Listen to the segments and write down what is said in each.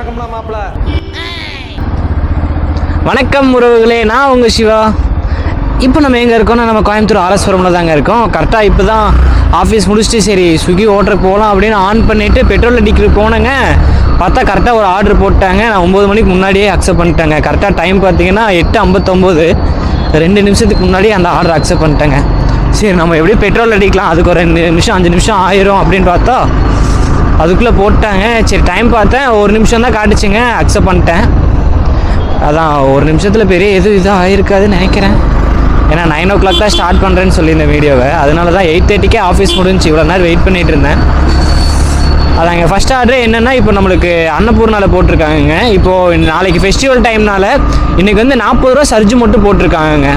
வணக்கம்லாம் மாப்பிள்ள. வணக்கம் உறவுகளே, நான் உங்கள் சிவா. இப்போ நம்ம எங்கே இருக்கோம்னா நம்ம கோயம்புத்தூர் ஆர்எஸ்புரமில் தாங்க இருக்கோம். கரெக்டாக இப்போ தான் ஆஃபீஸ் முடிச்சுட்டு சரி ஸ்விக்கி ஓட்டர் போகலாம் அப்படின்னு ஆன் பண்ணிவிட்டு பெட்ரோல் அடிக்கிறதுக்கு போனேங்க. பார்த்தா கரெக்டாக ஒரு ஆர்டர் போட்டாங்க. நான் 9 மணிக்கு முன்னாடியே அக்செப்ட் பண்ணிட்டேங்க. கரெக்டாக டைம் பார்த்தீங்கன்னா 8:59, 2 நிமிஷத்துக்கு முன்னாடி அந்த ஆர்டர் அக்செப்ட் பண்ணிட்டேங்க. சரி நம்ம எப்படியும் பெட்ரோல் அடிக்கலாம், அதுக்கு ஒரு 2 நிமிஷம் 5 நிமிஷம் ஆயிரும் அப்படின்னு பார்த்தா அதுக்குள்ளே போட்டாங்க. சரி டைம் பார்த்தேன், 1 நிமிஷம் தான் காட்டுச்சுங்க. அக்செப்ட் பண்ணிட்டேன். அதான் 1 நிமிஷத்தில் பெரிய இதாக ஆகிருக்காதுன்னு நினைக்கிறேன். ஏன்னா 9 o'clock தான் ஸ்டார்ட் பண்ணுறேன்னு சொல்லியிருந்தேன் வீடியோவை. அதனால தான் 8:30க்கே ஆஃபீஸ் முடிஞ்சு இவ்வளோ நேரம் வெயிட் பண்ணிகிட்டு இருந்தேன். அதாங்க ஃபஸ்ட் ஆர்டர் என்னென்னா, இப்போ நம்மளுக்கு அன்னபூர்ணாவில் போட்டிருக்காங்க. இப்போது நாளைக்கு ஃபெஸ்டிவல் டைம்னால இன்றைக்கி வந்து 40 ரூபா சர்ஜு மட்டும் போட்டிருக்காங்க.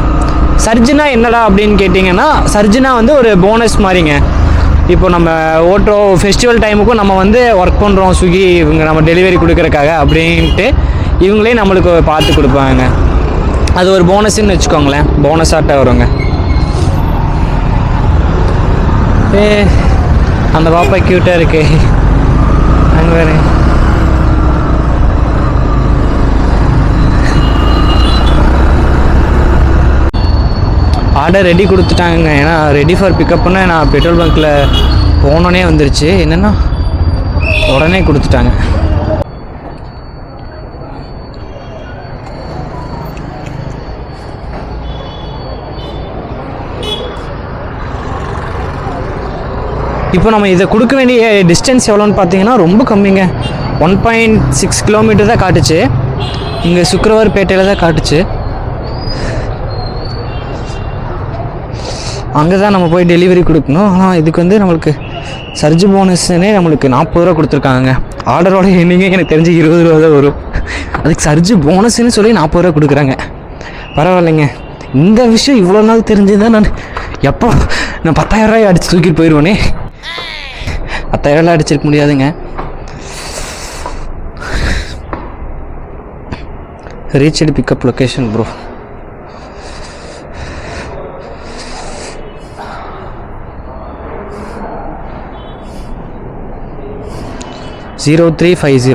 சர்ஜுனா என்னடா அப்படின்னு கேட்டிங்கன்னா, சர்ஜுனா வந்து ஒரு போனஸ் மாதிரிங்க. இப்போ நம்ம ஓட்டோ ஃபெஸ்டிவல் டைமுக்கும் நம்ம வந்து ஒர்க் பண்ணுறோம் ஸ்விக்கி இவங்க நம்ம டெலிவரி கொடுக்குறக்காக அப்படின்ட்டு இவங்களே நம்மளுக்கு பார்த்து கொடுப்பாங்க. அது ஒரு போனஸ்ன்னு வச்சுக்கோங்களேன், போனஸ் ஆட்டை வருங்க. அந்த பாப்பா க்யூட்டாக இருக்கு. அங்கே வேறு ஆர்டர் ரெடி கொடுத்துட்டாங்க. ஏன்னா ரெடி ஃபார் பிக்கப்னு நான் பெட்ரோல் பங்க்கில் போனோன்னே வந்துருச்சு. என்னென்னா உடனே கொடுத்துட்டாங்க. இப்போ நம்ம இதை கொடுக்க வேண்டிய டிஸ்டன்ஸ் எவ்வளோன்னு பார்த்தீங்கன்னா ரொம்ப கம்மிங்க. 1.6 கிலோமீட்டர் தான் காட்டுச்சு. இங்கே சுக்கரவார்பேட்டையில் தான் காட்டுச்சு. அங்கே தான் நம்ம போய் டெலிவரி கொடுக்கணும். ஆனால் இதுக்கு வந்து நம்மளுக்கு சர்ஜ் போனஸ்னே நம்மளுக்கு 40 ரூபா கொடுத்துருக்காங்க. ஆர்டரோட எண்ணிக்கை எனக்கு தெரிஞ்சு 20 ரூபா தான் வரும். அதுக்கு சர்ஜ் போனஸ்ன்னு சொல்லி 40 ரூபா கொடுக்குறாங்க. பரவாயில்லைங்க. இந்த விஷயம் இவ்வளோ நாள் தெரிஞ்சுதான் நான் 10,000 ரூபாய் அடித்து தூக்கிட்டு போயிடுவேனே. 10,000 ரூபாய் அடிச்சிருக்க முடியாதுங்க. Reached pickup location bro. (0350)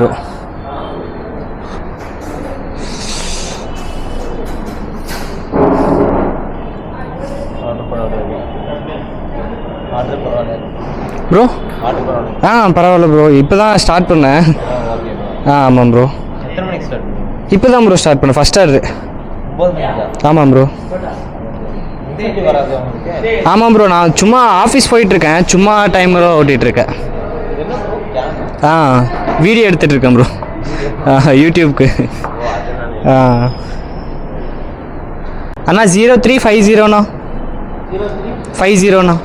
bro. பரவாயில்ல ப்ரோ. இப்போ தான் ஸ்டார்ட் பண்ணேன். ஆமாம் ப்ரோ. இப்போ தான் ப்ரோ ஸ்டார்ட் பண்ணேன். First order. ஆமாம் ப்ரோ. ஆமாம் ப்ரோ. நான் சும்மா ஆஃபீஸ் போயிட்டுருக்கேன். சும்மா டைமில் ஓட்டிகிட்ருக்கேன். வீடியோ எடுத்துகிட்டு இருக்கேன் ப்ரோ. யூடியூப்க்கு. அண்ணா 0350ண்ணா. 50ண்ணா.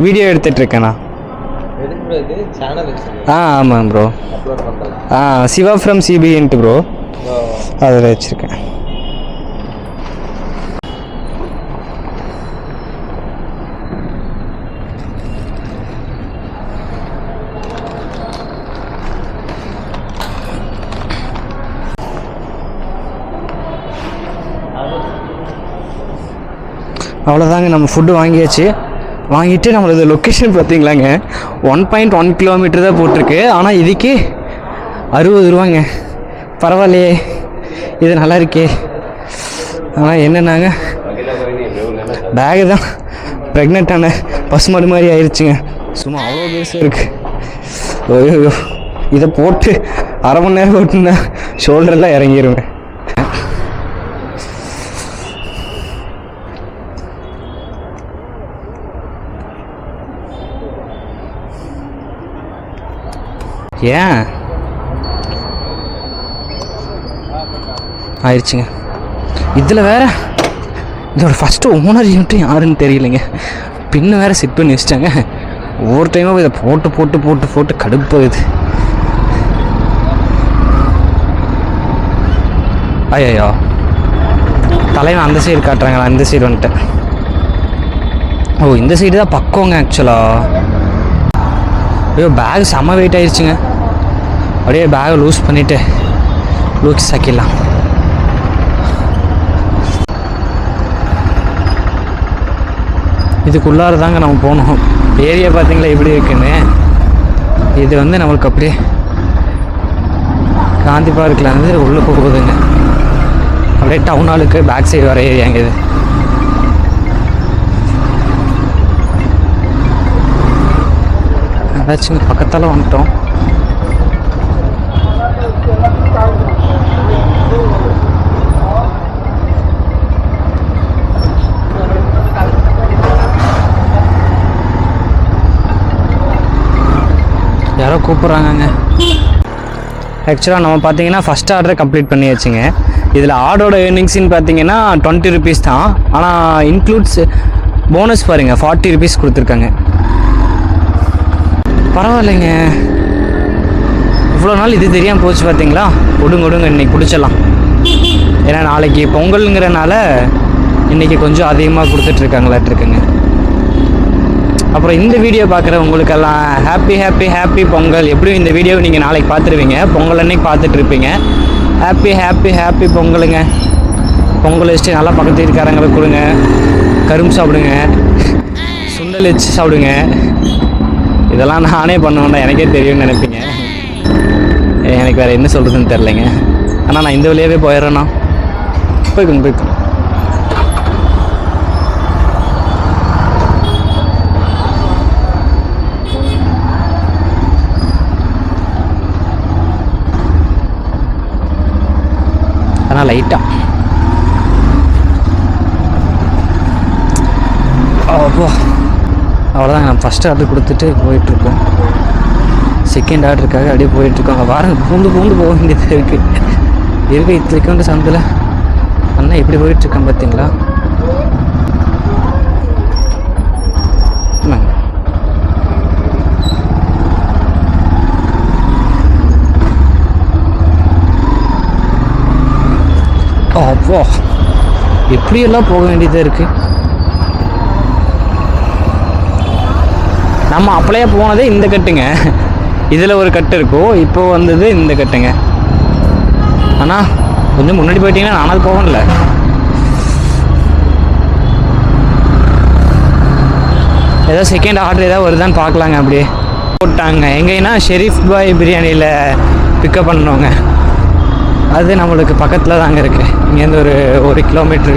வீடியோ எடுத்துட்டு இருக்கேண்ணா. ஆமாம் ப்ரோ. சிவா ஃப்ரம் சிபின்ட்டு ப்ரோ, அதில் வச்சுருக்கேன். அவ்வளோதாங்க, நம்ம ஃபுட்டு வாங்கியாச்சு. வாங்கிட்டு நம்மளது லொக்கேஷன் பார்த்தீங்களாங்க 1.1 கிலோமீட்டர் தான் போட்டிருக்கு. ஆனால் இதுக்கு 60 ரூபாங்க. பரவாயில்லையே, இது நல்லா இருக்கே. ஆனால் என்னன்னாங்க, பேகு தான் ப்ரெக்னென்ட்டான பசுமாடு மாதிரி ஆயிடுச்சுங்க. சும்மா அவ்வளோ பெருசாக இருக்குது. ஐயோ, இதை போட்டு அரை மணி நேரம் ஓட்டுனா ஷோல்டரெல்லாம் இறங்கிடுங்க. ஏன் ஆயிடுச்சுங்க. இதில் வேறு இதோட ஃபஸ்ட்டு ஓனர் யூனிட்டும் யாருன்னு தெரியலைங்க. பின்னு வேறு செட் பண்ணி வச்சிட்டாங்க. ஒவ்வொரு டைமும் இதை போட்டு போட்டு போட்டு போட்டு கடுப்பாகுது. ஐயோ, தலைவன் அந்த சைடு காட்டுறாங்களா? இந்த சைடு வந்துட்டேன். ஓ, இந்த சைடு தான் பக்கங்க ஆக்சுவலாக. ஐயோ, பேக் செம்ம வெயிட் ஆயிடுச்சுங்க. அப்படியே பேகை லூஸ் பண்ணிவிட்டு லூஸ் ஆக்கிடலாம். இதுக்குள்ளார தாங்க நம்ம போகணும். ஏரியா பார்த்தீங்களா எப்படி இருக்குன்னு. இது வந்து நம்மளுக்கு அப்படியே காந்தி பார்க்கில் வந்து உள்ளே போகுதுங்க. அப்படியே டவுன் ஹாலுக்கு பேக் சைடு வர ஏரியாங்க இது. அதாச்சும் பக்கத்தால் வந்துட்டோம். யாரோ கூப்பிட்றாங்கங்க. ஆக்சுவலாக நம்ம பார்த்தீங்கன்னா ஃபஸ்ட் ஆர்டரை கம்ப்ளீட் பண்ணியாச்சுங்க. இதில் ஆர்டரோட ஏர்னிங்ஸ்ன்னு பார்த்தீங்கன்னா 20 rupees தான். ஆனால் இன்க்ளூட்ஸ் போனஸ் பாருங்கள் 40 rupees கொடுத்துருக்காங்க. பரவாயில்லைங்க, இவ்வளோ நாள் இது தெரியாமல் போச்சு பார்த்தீங்களா. ஒடுங்க இன்றைக்கி பிடிச்சிடலாம். ஏன்னா நாளைக்கு பொங்கலுங்கிறனால இன்றைக்கி கொஞ்சம் அதிகமாக கொடுத்துட்ருக்காங்களாட்ருக்குங்க. அப்புறம் இந்த வீடியோ பார்க்குற உங்களுக்கெல்லாம் ஹாப்பி பொங்கல். எப்படியும் இந்த வீடியோவை நீங்கள் நாளைக்கு பார்த்துருவீங்க, பொங்கல் அன்னைக்கு பார்த்துட்ருப்பீங்க. ஹாப்பி பொங்கலுங்க. பொங்கல் வச்சுட்டு நல்லா பக்கத்து வீட்டுக்காரங்களுக்கு கொடுங்க, கரும்பு சாப்பிடுங்க, சுண்டல் வச்சு சாப்பிடுங்க. இதெல்லாம் நானே பண்ணுவேன்டா, எனக்கே தெரியும்னு நினைப்பீங்க. எனக்கு வேறு என்ன சொல்கிறதுன்னு தெரிலைங்க. ஆனால் நான் இந்த வழியாகவே போயிடுறேண்ணா. போய்க்குங்க. ஆனால் லைட்டாக அப்போ அவ்வளோதாங்க. நம்ம ஃபஸ்ட் ஆர்டர் கொடுத்துட்டு போயிட்டுருக்கோம். செகண்ட் ஆர்டருக்காக அப்படியே போயிட்டுருக்கோம். அங்கே வாரங்க பூந்து போக வேண்டியது இருக்குது. இத்தனைக்கு சந்தில் அண்ணா எப்படி போயிட்டுருக்கேன் பார்த்தீங்களா. அப்போ எப்படியெல்லாம் போக வேண்டியதாக இருக்குது. நம்ம அப்படியே போனதே இந்த கட்டுங்க. இதில் ஒரு கட்டு இருக்கும், இப்போ வந்தது இந்த கட்டுங்க. ஆனால் கொஞ்சம் முன்னாடி போயிட்டீங்கன்னா நானும் போகல. ஏதோ செகண்ட் ஆர்டர் ஏதாவது வருதான்னு பார்க்கலாங்க. அப்படியே போட்டாங்க. எங்கன்னா ஷெரீஃப் பாய் பிரியாணியில் பிக்கப் பண்ணவங்க. அது நம்மளுக்கு பக்கத்தில் தாங்க இருக்குது. இங்கேருந்து ஒரு 1 kilometer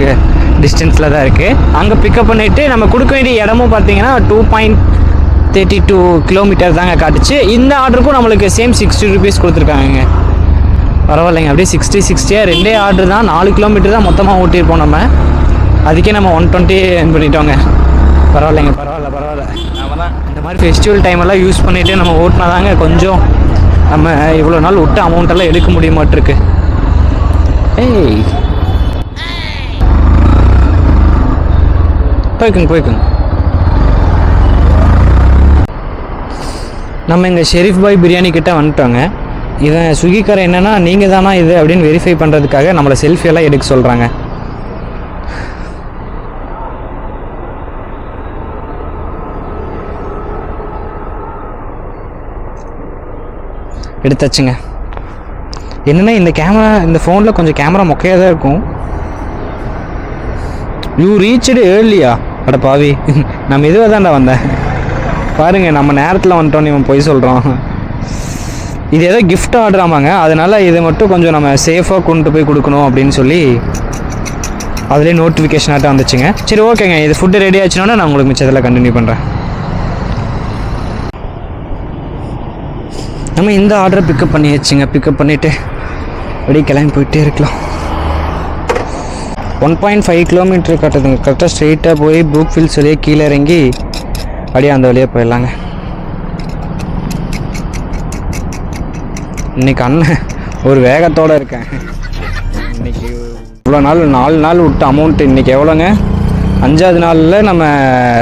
டிஸ்டன்ஸில் தான் இருக்குது. அங்கே பிக்கப் பண்ணிவிட்டு நம்ம கொடுக்க வேண்டிய இடமும் பார்த்தீங்கன்னா 2.32 kilometer தாங்க காட்டுச்சு. இந்த ஆர்டருக்கும் நம்மளுக்கு சேம் 60 rupees கொடுத்துருக்காங்க. பரவாயில்லைங்க. அப்படியே 60 ரெண்டே ஆர்டர் தான். 4 kilometer தான் மொத்தமாக ஓட்டியிருப்போம். நம்ம அதுக்கே நம்ம 120 பண்ணிட்டோங்க. பரவாயில்லைங்க. பரவாயில்ல. நம்ம தான் இந்த மாதிரி ஃபெஸ்டிவல் டைமெல்லாம் யூஸ் பண்ணிவிட்டு நம்ம ஓட்டினா தாங்க கொஞ்சம் நம்ம இவ்வளோ நாள் விட்டு அமௌண்ட்டெல்லாம் எடுக்க முடியுமாட்டிருக்கு. ஏய் போய்க்குங்க. நம்ம இங்கே ஷெரீஃப் பாய் பிரியாணி கிட்ட வந்துட்டோங்க. இவன் ஸ்விக்கிக்கார என்னென்னா நீங்கள் தானா இது அப்படின்னு வெரிஃபை பண்ணுறதுக்காக நம்மளை செல்ஃபியெல்லாம் எடுக்க சொல்கிறாங்க. எடுத்தாச்சுங்க. என்னென்னா இந்த ஃபோனில் கொஞ்சம் கேமரா மொக்கையாக தான் இருக்கும். யூ ரீச்டு ஏர்லியா? அட பாவி, நம்ம இதுவாக தான்டா வந்தேன். பாருங்கள், நம்ம நேரத்தில் வந்துட்டோன்னு இவன் போய் சொல்கிறான். இது ஏதோ கிஃப்ட் ஆர்டர் ஆமாங்க. அதனால் இதை மட்டும் கொஞ்சம் நம்ம சேஃபாக கொண்டு போய் கொடுக்கணும் அப்படின்னு சொல்லி அதிலே நோட்டிஃபிகேஷனாகட்டும் வந்துச்சுங்க. சரி ஓகேங்க, இது ஃபுட்டு ரெடி ஆச்சுன்னா நான் உங்களுக்கு மிச்சத்தில் கண்டினியூ பண்ணுறேன். நம்ம இந்த ஆர்டரை பிக்கப் பண்ணியாச்சுங்க. பிக்கப் பண்ணிவிட்டு அப்படியே கிளம்பி போயிட்டே இருக்கலாம். 1.5 kilometer கட்டுதுங்க. கரெக்டாக ஸ்ட்ரெயிட்டாக போய் புக் ஃபீல்ஸ் வழியாக கீழே இறங்கி அப்படியே அந்த வழியாக போயிடலாங்க. இன்றைக்கி அண்ணன் ஒரு வேகத்தோடு இருக்கேன். இன்றைக்கி இவ்வளோ நாள் 4 நாள் விட்டு அமௌண்ட்டு இன்றைக்கி எவ்வளோங்க? 5வது நாளில் நம்ம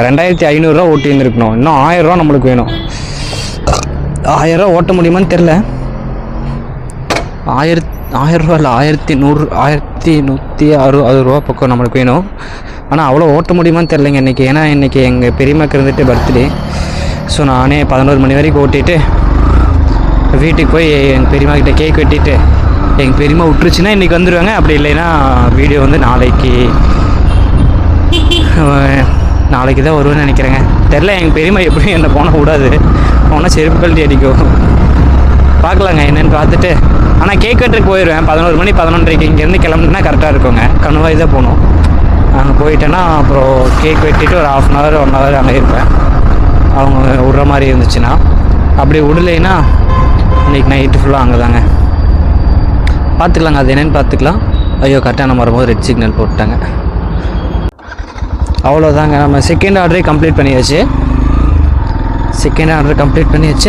2500 ஓட்டி இருந்துருக்கணும். இன்னும் 1000 ரூபா நம்மளுக்கு வேணும். 1000 ரூபா ஓட்ட முடியுமான்னு தெரில. 1000 ரூபா இல்லை, 1160 ரூபா பக்கம் நம்மளுக்கு வேணும். ஆனால் அவ்வளோ ஓட்ட முடியுமான்னு தெரிலங்க இன்றைக்கி. ஏன்னா இன்றைக்கி எங்கள் பெரியம்மாக்கு இருந்துட்டு பர்த்டே. ஸோ நானே 11 மணி வரைக்கும் ஓட்டிட்டு வீட்டுக்கு போய் எங்கள் பெரியம்மா கிட்டே கேக் வெட்டிட்டு எங்கள் பெரியம்மா விட்டுருச்சுன்னா இன்றைக்கி வந்துடுவாங்க. அப்படி இல்லைன்னா வீடியோ வந்து நாளைக்கு நாளைக்கு தான் வருவேன்னு நினைக்கிறேங்க. தெரில, எங்கள் பெரியம்மா எப்படியும் என்னை போனால் விடாது. போனால் செருப்பு கழட்டி அடிக்கும். பார்க்கலாங்க என்னென்னு பார்த்துட்டு. ஆனால் கேக் கட்டுறதுக்கு போயிடுவேன் 11 மணி 11:30 இங்கேருந்து கிளம்புனா கரெக்டாக இருக்குங்க. கணுவாய் தான் போகணும். அங்கே போயிட்டேன்னா அப்புறம் கேக் வெட்டிட்டு ஒரு 1/2 hour 1 hour அங்கே இருப்பேன், அவங்க விட்ற மாதிரி இருந்துச்சுன்னா. அப்படி விடலைன்னா இன்றைக்கி நைட்டு ஃபுல்லாக அங்கே தாங்க. பார்த்துக்கலாங்க, அது என்னென்னு பார்த்துக்கலாம். ஐயோ, கரெக்டாக நம்ம வரும்போது ரெட் சிக்னல் போட்டாங்க. அவ்வளோதாங்க, நம்ம செகண்ட் ஆர்டரே கம்ப்ளீட் பண்ணியாச்சு.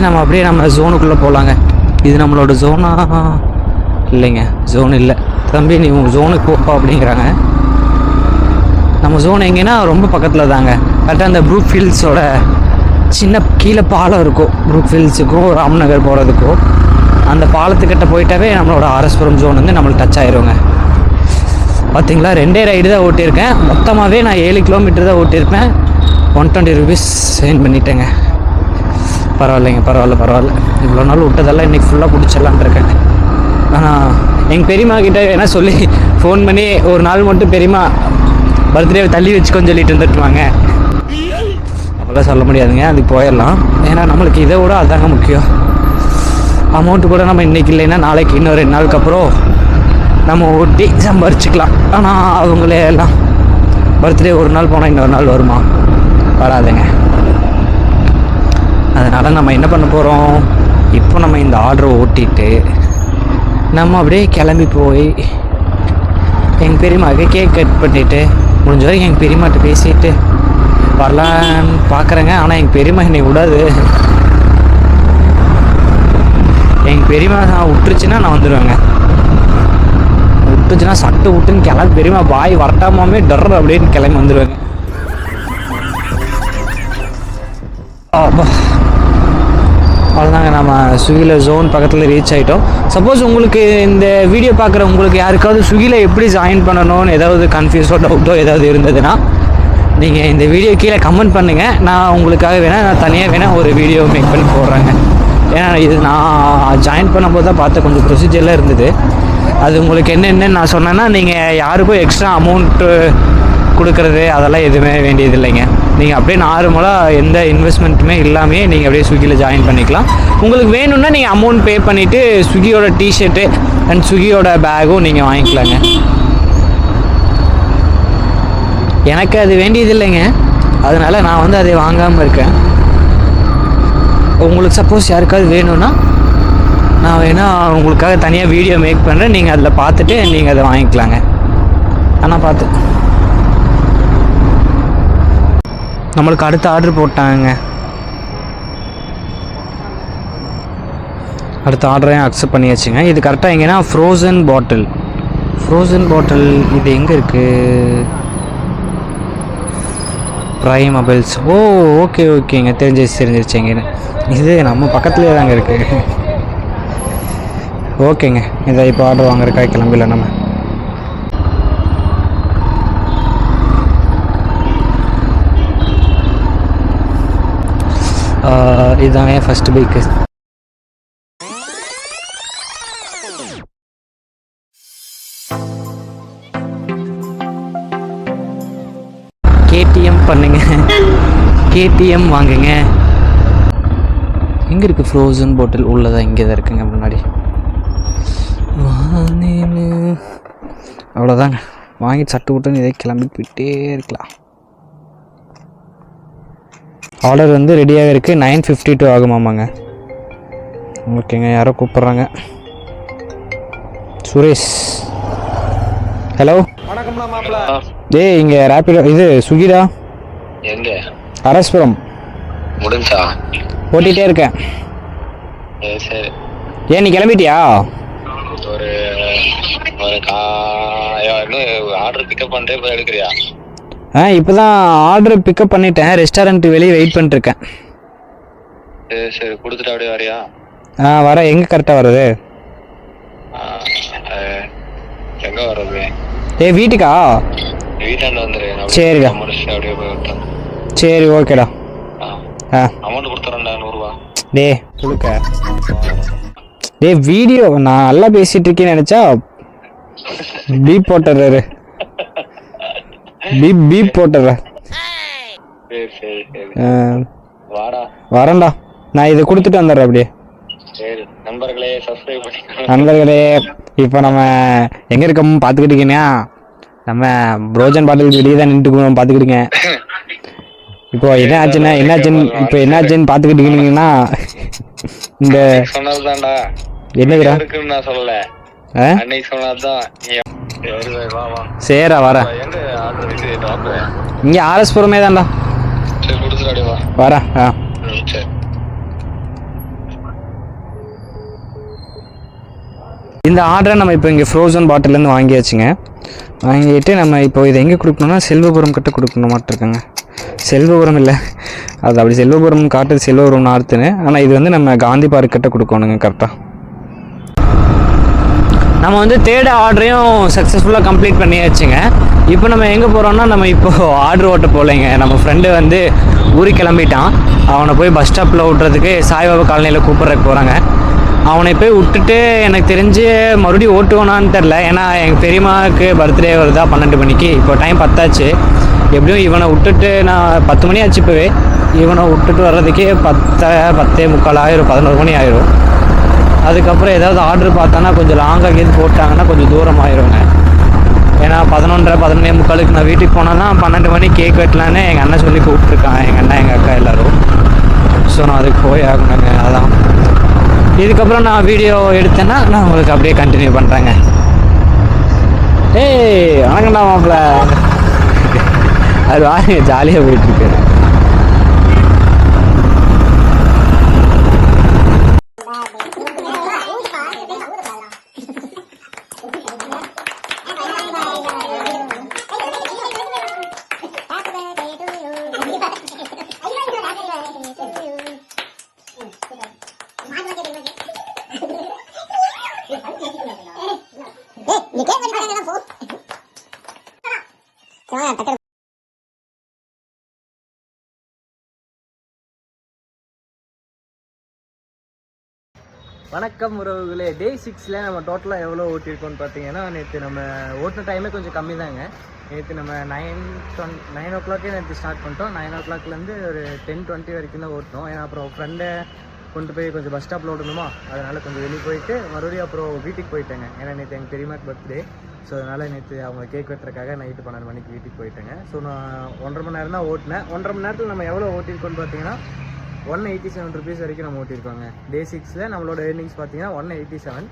நம்ம அப்படியே நம்ம ஜோனுக்குள்ளே போகலாங்க. இது நம்மளோட ஜோனா? இல்லைங்க, ஜோன் இல்லை. தம்பி நீ உங்கள் ஜோனுக்கு போப்பா அப்படிங்கிறாங்க. நம்ம ஜோன் எங்கேன்னா ரொம்ப பக்கத்தில் தாங்க. கரெக்டாக அந்த ப்ரூக் ஃபீல்ட்ஸோட சின்ன கீழே பாலம் இருக்கும். ப்ரூக் ஃபீல்ட்ஸுக்கும் ராம்நகர் போகிறதுக்கும் அந்த பாலத்துக்கிட்ட போயிட்டாவே நம்மளோட ஆர்எஸ்புரம் ஜோன் வந்து நம்மளுக்கு டச் ஆயிடுங்க. பார்த்தீங்களா, 2 ரைடு தான் ஓட்டியிருக்கேன். மொத்தமாகவே நான் 7 கிலோமீட்டர் தான் ஓட்டியிருப்பேன். 120 rupees சேன் பண்ணிட்டேங்க. பரவாயில்லைங்க, பரவாயில்ல. இவ்வளோ நாள் விட்டதெல்லாம் இன்றைக்கி ஃபுல்லாக பிடிச்சிடலான் இருக்கேன். ஆனால் எங்கள் பெரியம்மா கிட்டே வேணால் சொல்லி ஃபோன் பண்ணி ஒரு நாள் மட்டும் பெரியம்மா பர்த்டே தள்ளி வச்சுக்கோன்னு சொல்லிட்டு இருந்துட்டுவாங்க. அப்போல்லாம் சொல்ல முடியாதுங்க, அதுக்கு போயிடலாம். ஏன்னா நம்மளுக்கு இதை விட அதாங்க முக்கியம். அமௌண்ட்டு கூட நம்ம இன்றைக்கி இல்லைன்னா நாளைக்கு இன்னும் 2 நாளுக்கு அப்புறம் நம்ம ஓட்டி சம்பாரிச்சிக்கலாம். ஆனால் அவங்களே எல்லாம் பர்த்டே ஒரு நாள் போனால் இன்னொரு நாள் வருமா? வராதுங்க. அதனால் நம்ம என்ன பண்ண போகிறோம், இப்போ நம்ம இந்த ஆர்டரை ஓட்டிட்டு நம்ம அப்படியே கிளம்பி போய் எங்கள் பெரியம்மாவுக்கு கேக் கட் பண்ணிவிட்டு முடிஞ்ச வரைக்கும் எங்கள் பெரியம்மாட்ட பேசிட்டு வரலான்னு பார்க்குறேங்க. ஆனால் எங்கள் பெரியம்மா என்னை விடாது. எங்கள் பெரியம்மா நான் விட்டுருச்சுன்னா நான் வந்துடுவேங்க. விட்டுச்சுன்னா சட்டை விட்டுன்னு கிளம்பி பெரியம்மா பாய் வரட்டாமே டர் அப்படின்னு கிளம்பி வந்துடுவேங்க. அவ்வளோதாங்க, நம்ம ஸ்விக்கியில் ஜோன் பக்கத்தில் ரீச் ஆகிட்டோம். சப்போஸ் உங்களுக்கு இந்த வீடியோ பார்க்குற உங்களுக்கு யாருக்காவது ஸ்விக்கியில் எப்படி ஜாயின் பண்ணணும்னு ஏதாவது கன்ஃபியூஸோ டவுட்டோ ஏதாவது இருந்ததுன்னா நீங்கள் இந்த வீடியோ கீழே கமெண்ட் பண்ணுங்கள். நான் உங்களுக்காக நான் தனியாக ஒரு வீடியோ மேக் பண்ணி போடுறேங்க. ஏன்னா இது நான் ஜாயின் பண்ணும்போது தான் பார்த்த கொஞ்சம் ப்ரொசீஜர்லாம் இருந்தது. அது உங்களுக்கு என்னென்னு நான் சொன்னேன்னா நீங்கள் யாருக்கும் எக்ஸ்ட்ரா அமௌண்ட்டு கொடுக்குறது அதெல்லாம் எதுவுமே வேண்டியது இல்லைங்க. நீங்கள் அப்படியே நார்மலாக எந்த இன்வெஸ்ட்மெண்ட்டுமே இல்லாமே நீங்கள் அப்படியே ஸ்விக்கியில் ஜாயின் பண்ணிக்கலாம். உங்களுக்கு வேணும்னா நீங்கள் அமௌண்ட் பே பண்ணிவிட்டு ஸ்விக்கியோட டிஷர்ட்டு அண்ட் ஸ்விக்கியோட பேக்கும் நீங்கள் வாங்கிக்கலாங்க. எனக்கு அது வேண்டியது இல்லைங்க, அதனால் நான் அதை வாங்காமல் இருக்கேன். உங்களுக்கு சப்போஸ் யாருக்காவது வேணும்னா நான் வேணால் உங்களுக்காக தனியாக வீடியோ மேக் பண்ணுறேன். நீங்கள் அதில் பார்த்துட்டு நீங்கள் அதை வாங்கிக்கலாங்க. ஆனால் பார்த்து நம்மளுக்கு அடுத்த ஆர்டர் போட்டாங்க. அடுத்த ஆர்டரையும் அக்செப்ட் பண்ணியாச்சுங்க. இது கரெக்டாக எங்கன்னா ஃப்ரோசன் பாட்டில் இது எங்கே இருக்குது? Prime mobiles. ஓகேங்க, தெரிஞ்சிருச்சுங்க. இது நம்ம பக்கத்துலேயே தாங்க இருக்குது. ஓகேங்க, இதை இப்போ ஆர்டர் வாங்குறதுக்காக கிளம்பிடல நம்ம. இதுதாங்க ஃபஸ்ட்டு பைக்கு. கேடிஎம் பண்ணுங்க, கேடிஎம் வாங்குங்க. எங்கே இருக்குது ஃப்ரோசன் பாட்டில்? உள்ளதான், இங்கே தான் இருக்குங்க முன்னாடி. அவ்வளோதாங்க, வாங்கி சட்டு விட்டுன்னு இதே கிளம்பி போயிட்டே இருக்கலாம். ஆர்டர் ரெடியாக இருக்குது. 9:52 ஆகுமாமாங்க. ஓகேங்க, யாரோ கூப்பிட்றாங்க. சுரேஷ், ஹலோ. வணக்கம்ண்ணா மாப்பிள்ள. டேய், இங்கே ரேப்பிடோ இது ஸ்விக்கிடா. எங்க? அரஸ்புரம். முடிஞ்சா? ஓட்டிகிட்டே இருக்கேன். சரி. ஏன் நீ கிளம்பிட்டியா? ஒரு ஆர்டர் பிக்கப் பண்ணிட்டு இப்போ எடுக்கிறியா? இப்போ தான் ஆர்டர் பிக்கப் பண்ணிட்டேன். ரெஸ்டாரண்ட் வெளியே வெயிட் பண்ணிட்டுருக்கேன். சரி, கொடுத்துட்டு அப்படியே வரியா? வர. எங்கே கரெக்டாக வர்றது? எங்கே வர்றது? வீட்டுக்கா? வீட்டாண்ட வந்துரு. சரிடா, முடிச்சுட்டு அப்படியே போய் விட்டேன். சரி, ஓகேடா. அமௌண்ட் கொடுத்துறேன்டா, 100 ரூபா. கொடுக்க. வீடியோ நான் நல்லா பேசிட்டு இருக்கேன்னு நினச்சா பீப் போட்டுறாரு. பீப் போட்டுற. சரி ஆ, வாடா. வரேன்டா. நான் இதை கொடுத்துட்டு வந்துடுறேன் அப்படியே. சரி நண்பர்களே, சப்ஸ்கிரைப் பண்ணிக்கோங்க. நண்பர்களே, இப்போ நம்ம எங்கே இருக்கோம் பார்த்துக்கிட்டீங்கன்னா, நம்ம புரோஜன் பாட்டிலுக்கு வெளியே தான் நின்றுட்டு பார்த்துக்கிட்டுங்க. இப்போ என்ன ஆச்சுன்னு பார்த்துக்கிட்டீங்கன்னா, இந்த அன்னைக்கு சொன்னதுதான்டா. என்னதுடா இருக்குன்னு நான் சொல்லல, ஆ அன்னைக்கு சொன்னதுதான். சரி பாய், வா வா. சரிடா வரேன். எங்க ஆர்டர் இது டாப்? இங்கே ஆர்எஸ்புரமே தான்டா. சரி கொடுத்துடாடி வா. வரேன். ஆ சரி. இந்த ஆர்டரை நம்ம இப்போ இங்கே ஃப்ரோசன் பாட்டிலேருந்து வாங்கியாச்சுங்க. வாங்கிட்டு நம்ம இப்போ இதை எங்கே கொடுக்கணும்னா செல்வபுரம் கிட்ட கொடுக்கணும் மாட்டிருக்கேங்க. செல்வபுரம் இல்லை, அது அப்படி செல்வபுரம் காட்டுது, செல்வபுரம் நார்த்துன்னு. ஆனால் இது வந்து நம்ம காந்தி பார்க் கிட்ட கொடுக்கணுங்க கரெக்டாக. நம்ம வந்து தேர்ட் ஆர்டரையும் சக்ஸஸ்ஃபுல்லாக கம்ப்ளீட் பண்ணியாச்சுங்க. இப்போ நம்ம எங்கே போகிறோம்னா, நம்ம இப்போது ஆர்டர் ஓட்ட போகலைங்க. நம்ம ஃப்ரெண்டு வந்து ஊருக்கு கிளம்பிட்டான். அவனை போய் பஸ் ஸ்டாப்பில் விட்றதுக்கு சாய்பாபா காலனியில் கூப்பிட்றதுக்கு போகிறாங்க. அவனை போய் விட்டுட்டு எனக்கு தெரிஞ்சு மறுபடியும் ஓட்டுவானான்னு தெரில. ஏன்னா எங்கள் பெரியம்மாவுக்கு பர்த்டே வருதா 12 மணிக்கு. இப்போ டைம் 10 எப்படியும் இவனை விட்டுட்டு நான் 10 மணி ஆச்சு. இப்போவே இவனை விட்டுட்டு வர்றதுக்கே 10:45 ஆயிரும், 11 மணி ஆயிரும். அதுக்கப்புறம் ஏதாவது ஆர்டர் பார்த்தானா கொஞ்சம் லாங்காக எது போட்டாங்கன்னா கொஞ்சம் தூரம் ஆயிருங்க. ஏன்னா 11:30 நான் வீட்டுக்கு போனால் தான் 12 மணி கேக் வெட்டலான்னு எங்கள் அண்ணன் சொல்லி கூப்பிட்ருக்கான். எங்கள் அண்ணன் எங்கள் அக்கா எல்லோரும். ஸோ நான் அதுக்கு போய் ஆகணுங்க. அதான் இதுக்கப்புறம் நான் வீடியோ எடுத்தேன்னா நான் உங்களுக்கு அப்படியே கண்டினியூ பண்ணுறேங்க. ஏய் வணக்கம்டா மாப்பிள்ள. அது வாங்க, ஜாலியாக போயிட்டுருக்கு. வணக்கம் உறவுகளே. டே 6ல் நம்ம டோட்டலாக எவ்வளோ ஓட்டியிருக்கோம்னு பார்த்தீங்கன்னா, நேற்று நம்ம ஓட்டின டைமே கொஞ்சம் கம்மி தாங்க. நேற்று நம்ம 9 o'clock நேற்று ஸ்டார்ட் பண்ணிட்டோம். 9 o'clockலேருந்து ஒரு 10:20 வரைக்கும் தான் ஓட்டினோம். ஏன்னா அப்புறம் ஃப்ரெண்டை கொண்டு போய் கொஞ்சம் பஸ் ஸ்டாப்பில் ஓடணுமா, அதனால் கொஞ்சம் வெளியே போயிட்டு மறுபடியும் அப்புறம் வீட்டுக்கு போயிட்டேங்க. ஏன்னா நேற்று எங்கள் பெரியமாக்கு பர்த்டே. ஸோ அதனால் நேற்று அவங்க கேக் வெட்டுறதுக்காக நைட்டு 12 மணிக்கு வீட்டுக்கு போயிட்டேங்க. ஸோ நான் 1.5 மணி நேரம் தான் ஓட்டினேன். 1.5 மணி நேரத்தில் நம்ம எவ்வளோ ஓட்டியிருக்கோன்னு பார்த்தீங்கன்னா 187 rupees வரைக்கும் நம்ம ஓட்டியிருக்கோங்க. டே 6ல் நம்மளோட ஏர்னிங்ஸ் பார்த்தீங்கன்னா 187.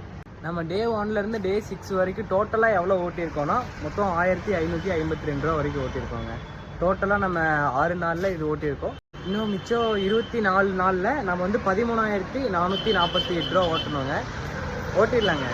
நம்ம டே 1லேருந்து டே 6 வரைக்கும் டோட்டலாக எவ்வளோ ஓட்டியிருக்கோன்னா மொத்தம் 1552 ரூபா வரைக்கும் ஓட்டியிருக்கோங்க. டோட்டலாக நம்ம 6 நாளில் இது ஓட்டியிருக்கோம். இன்னும் மிச்சம் 24 நாளில் நம்ம வந்து 13,448 ரூபா ஓட்டணுங்க. ஓட்டிடலாங்க.